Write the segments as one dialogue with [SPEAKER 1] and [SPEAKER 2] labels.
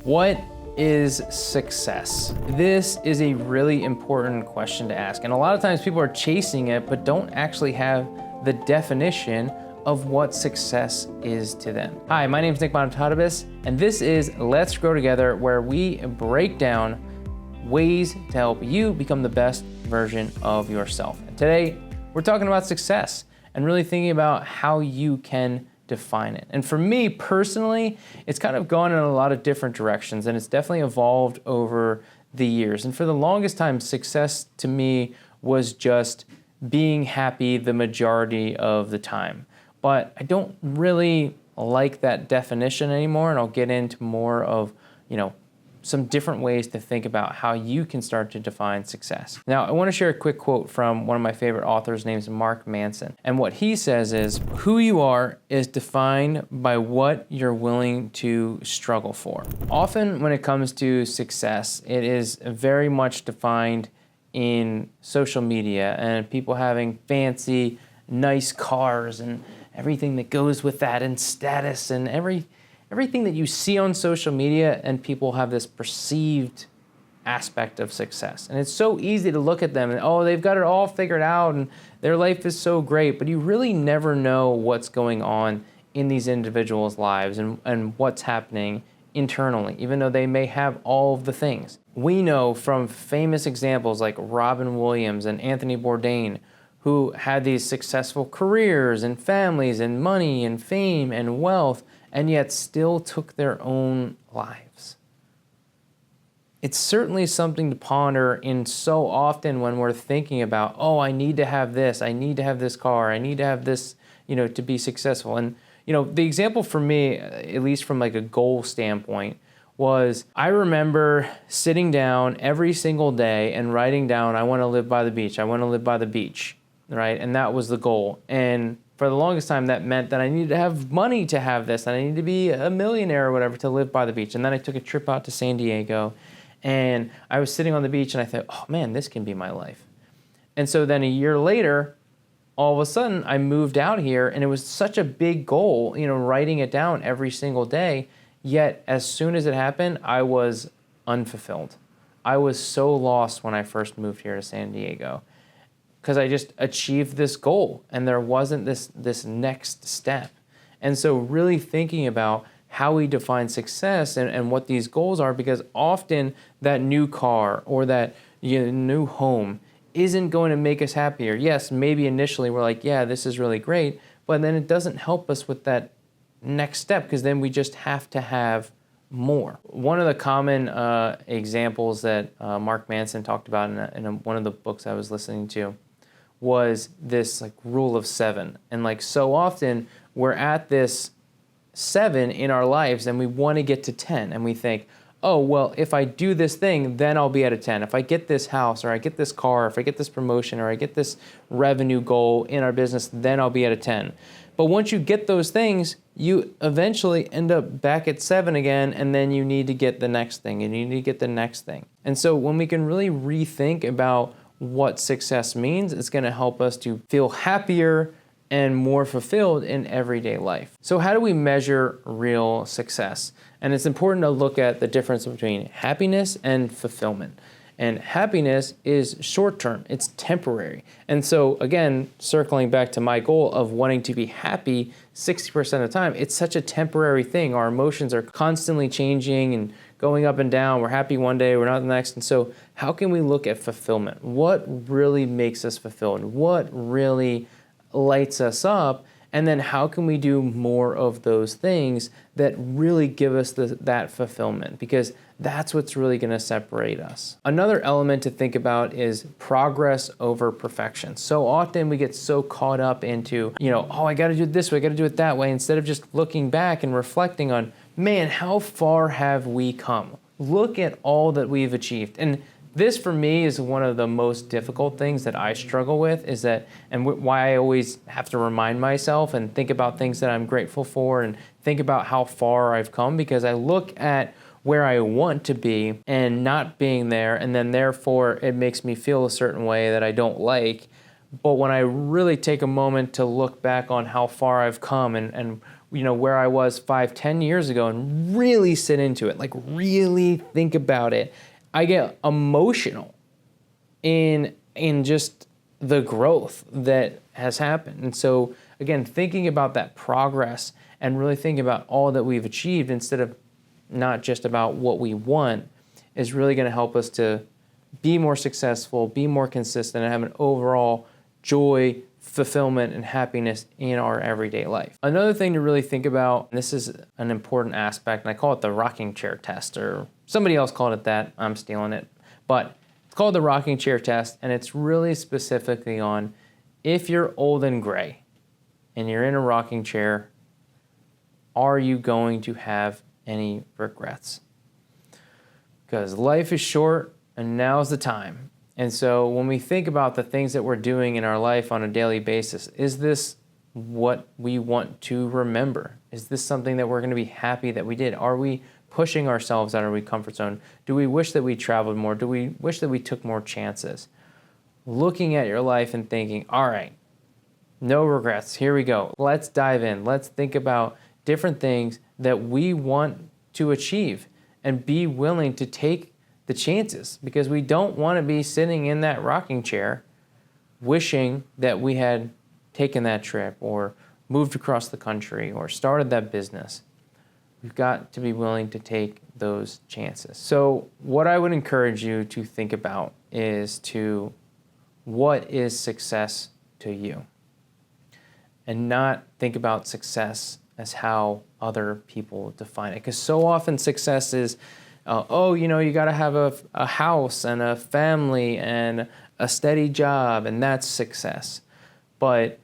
[SPEAKER 1] What is success? This is a really important question to ask. And a lot of times people are chasing it, but don't actually have the definition of what success is to them. Hi, my name is Bonitatibus, and this is Let's Grow Together, where we break down ways to help you become the best version of yourself. And today, we're talking about success and really thinking about how you can define it. And for me personally, it's kind of gone in a lot of different directions, and it's definitely evolved over the years. And for the longest time, success to me was just being happy the majority of the time. But I don't really like that definition anymore, and I'll get into more of, some different ways to think about how you can start to define success. Now, I want to share a quick quote from one of my favorite authors named Mark Manson. And what he says is, who you are is defined by what you're willing to struggle for. Often when it comes to success, it is very much defined in social media and people having fancy, nice cars and everything that goes with that, and status and everything that you see on social media, and people have this perceived aspect of success. And it's so easy to look at them and, oh, they've got it all figured out and their life is so great, but you really never know what's going on in these individuals' lives and what's happening internally, even though they may have all of the things. We know from famous examples like Robin Williams and Anthony Bourdain, who had these successful careers and families and money and fame and wealth, and yet still took their own lives. It's certainly something to ponder in so often when we're thinking about, oh, I need to have this, I need to have this car, I need to have this, to be successful. And, the example for me, at least from like a goal standpoint, was I remember sitting down every single day and writing down, I want to live by the beach, I want to live by the beach, right? And that was the goal. And for the longest time, that meant that I needed to have money to have this, and I needed to be a millionaire or whatever to live by the beach. And then I took a trip out to San Diego, and I was sitting on the beach, and I thought, oh man, this can be my life. And so then a year later, all of a sudden, I moved out here, and it was such a big goal, writing it down every single day. Yet, as soon as it happened, I was unfulfilled. I was so lost when I first moved here to San Diego, because I just achieved this goal and there wasn't this next step. And so really thinking about how we define success and what these goals are, because often that new car or that new home isn't going to make us happier. Yes, maybe initially we're like, yeah, this is really great, but then it doesn't help us with that next step, because then we just have to have more. One of the common examples that Mark Manson talked about in one of the books I was listening to was this like rule of 7. And like so often we're at this 7 in our lives and we want to get to 10, and we think, oh, well, if I do this thing, then I'll be at a 10. If I get this house, or I get this car, if I get this promotion, or I get this revenue goal in our business, then I'll be at a 10. But once you get those things, you eventually end up back at 7 again, and then you need to get the next thing, and you need to get the next thing. And so when we can really rethink about what success means, it's going to help us to feel happier and more fulfilled in everyday life. So how do we measure real success? And it's important to look at the difference between happiness and fulfillment. And happiness is short-term, it's temporary. And so again, circling back to my goal of wanting to be happy 60% of the time, it's such a temporary thing. Our emotions are constantly changing and going up and down. We're happy one day, we're not the next. And so how can we look at fulfillment? What really makes us fulfilled? What really lights us up? And then how can we do more of those things that really give us that fulfillment? Because that's what's really going to separate us. Another element to think about is progress over perfection. So often we get so caught up into, oh, I got to do it this way, I got to do it that way, instead of just looking back and reflecting on, man, how far have we come? Look at all that we've achieved. And this for me is one of the most difficult things that I struggle with, is that, and why I always have to remind myself and think about things that I'm grateful for and think about how far I've come, because I look at where I want to be and not being there, and then therefore it makes me feel a certain way that I don't like. But when I really take a moment to look back on how far I've come and where I was 5, 10 years ago and really sit into it, like really think about it, I get emotional in just the growth that has happened. And so again, thinking about that progress and really thinking about all that we've achieved instead of not just about what we want is really going to help us to be more successful, be more consistent, and have an overall joy, fulfillment, and happiness in our everyday life. Another thing to really think about, and this is an important aspect, and I call it the rocking chair test, or somebody else called it that, I'm stealing it, but it's called the rocking chair test, and it's really specifically on if you're old and gray and you're in a rocking chair, are you going to have any regrets? Because life is short and now's the time. And so when we think about the things that we're doing in our life on a daily basis, is this what we want to remember? Is this something that we're going to be happy that we did? Are we pushing ourselves out of our comfort zone? Do we wish that we traveled more? Do we wish that we took more chances? Looking at your life and thinking, all right, no regrets, here we go. Let's dive in. Let's think about different things that we want to achieve and be willing to take the chances, because we don't want to be sitting in that rocking chair wishing that we had taken that trip or moved across the country or started that business. We've got to be willing to take those chances. So what I would encourage you to think about is what is success to you? And not think about success as how other people define it. Because so often success is, you got to have a house and a family and a steady job, and that's success. But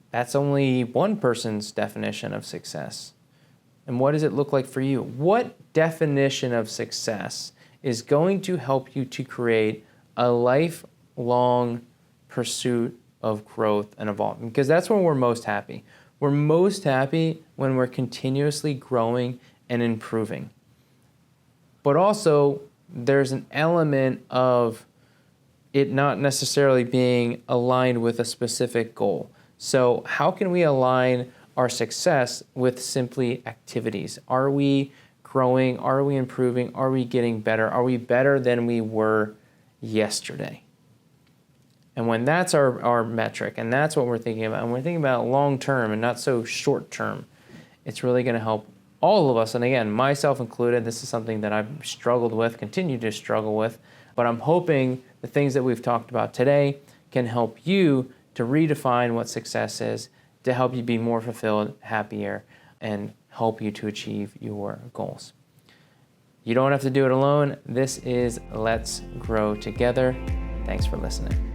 [SPEAKER 1] that's only one person's definition of success. And what does it look like for you? What definition of success is going to help you to create a lifelong pursuit of growth and evolving? Because that's when we're most happy. We're most happy when we're continuously growing and improving. But also, there's an element of it not necessarily being aligned with a specific goal. So how can we align our success with simply activities? Are we growing? Are we improving? Are we getting better? Are we better than we were yesterday? And when that's our metric, and that's what we're thinking about, and we're thinking about long term and not so short term, it's really going to help all of us. And again, myself included, this is something that I've struggled with, continue to struggle with, but I'm hoping the things that we've talked about today can help you to redefine what success is, to help you be more fulfilled, happier, and help you to achieve your goals. You don't have to do it alone. This is Let's Grow Together. Thanks for listening.